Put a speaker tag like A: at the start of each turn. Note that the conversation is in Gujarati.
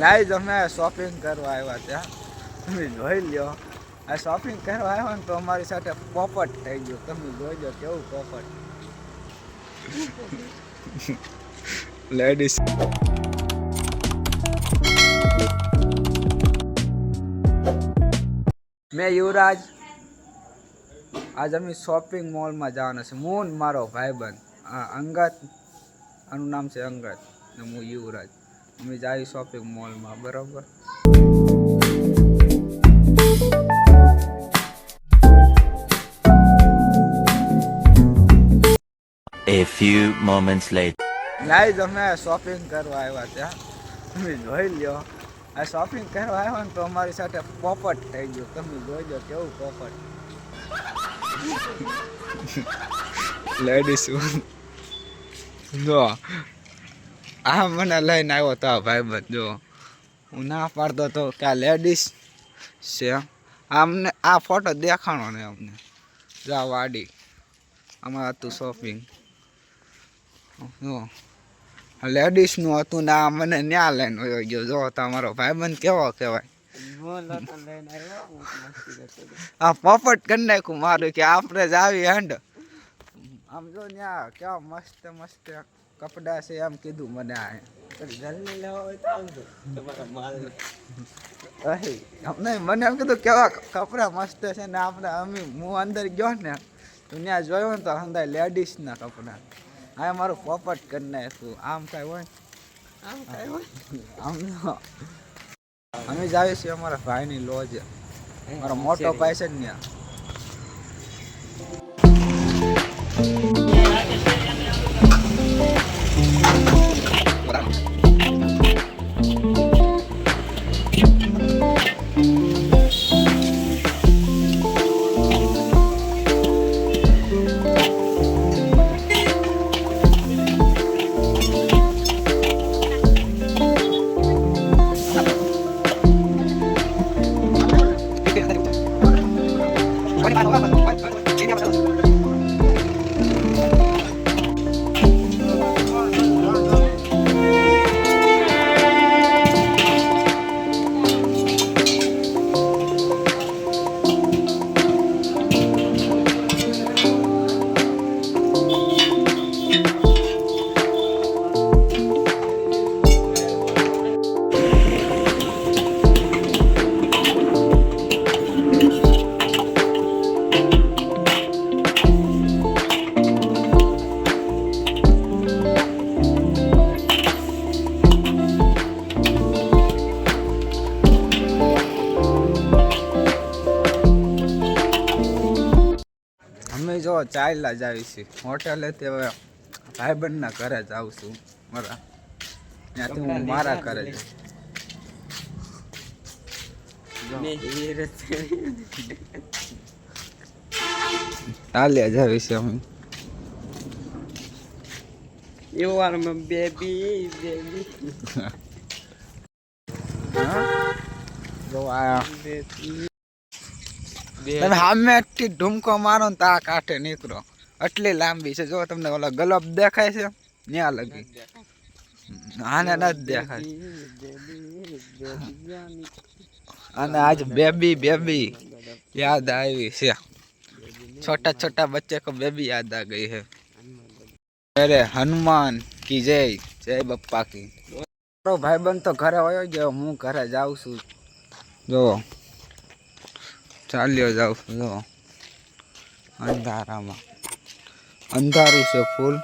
A: ગાઈઝ અમે શોપિંગ કરવા આવ્યા ત્યાં તમે જોઈ લ્યો. આ શોપિંગ કરવા આવ્યો ને તો અમારી સાથે પોપટ થઈ ગયો. તમે જોઈજો કેવું પોપટ. લેડીઝ મેં યુવરાજ આજ અમે શોપિંગ મોલમાં જવાના છે. હું ને મારો ભાઈબંધ અંગત, આનું નામ છે અંગત ને હું યુવરાજ. અમે જાય શોપિંગ મોલમાં, બરોબર.
B: A few moments later.
A: Guys અમે શોપિંગ કરવા આવ્યા ત્યાં તમે જોઈ લ્યો. આ શોપિંગ કરવા આવ્યો ને તો અમારી સાથે પોપટ થઈ ગયો. તમે જોઈજો કેવું પોપટ. લેડીઝ જો આ મને લઈને આવ્યો તો આ ભાઈબંધ. જો હું ના પાડતો તો કે આ લેડીઝ છે. અમને આ ફોટો દેખાણો ને અમને. જો આ વાડી આમાં હતું શોપિંગ. જો લેડીઝનું હતું ને આ મને ન્યા લઈને વયો ગયો. જો તમારો ભાઈબંધ કેવો કહેવાય. આ પોપટ કરી નાખ્યું મારું કે આપણે જ આવી હેન્ડ. આમ જો ન્યા કેવા મસ્ત મસ્ત કપડા છે એમ કીધું મને. આ નહીં મને એમ કીધું કેવા કપડા મસ્ત છે ને આપણે હું અંદર ગયો ને તો ત્યાં જોયો ને તો અંદર લેડીઝના કપડા. હા મારું પોપટ કરી નાખ્યું. આમ કાંઈ હોય આમ અમે જ આવીએ છીએ અમારા ભાઈની લોજ. મારો મોટો ભાઈ છે ને ત્યાં. અમે જો ચાલ્યા જ આવી છીએ હોટેલે. તે હવે ભાઈબંધના ઘરે જ આવું છું મારા. ત્યાંથી હું મારા ઘરે જ ચાલ્યા જ આવી છીએ અમે. જો આ તમે સામેથી ઢૂમકો મારો ને તા કાંઠે નીકળો. આટલી લાંબી છે. જો તમને ઓલા ગલબ દેખાય છે ત્યાં લગી. આને નથી દેખાય. અને આજ બેબી બેબી યાદ આવી છે. छोटा छोटा बच्चे को बेबी याद आ गई है. अरे हनुमान की जय, जय बप्पा की. तो भाईबंध तो घरे होयो गयो, હું ઘરે જાઉં છું. જો ચાલ્યો જાઉં છું. જો અંધારામાં અંધારું છે ફૂલ.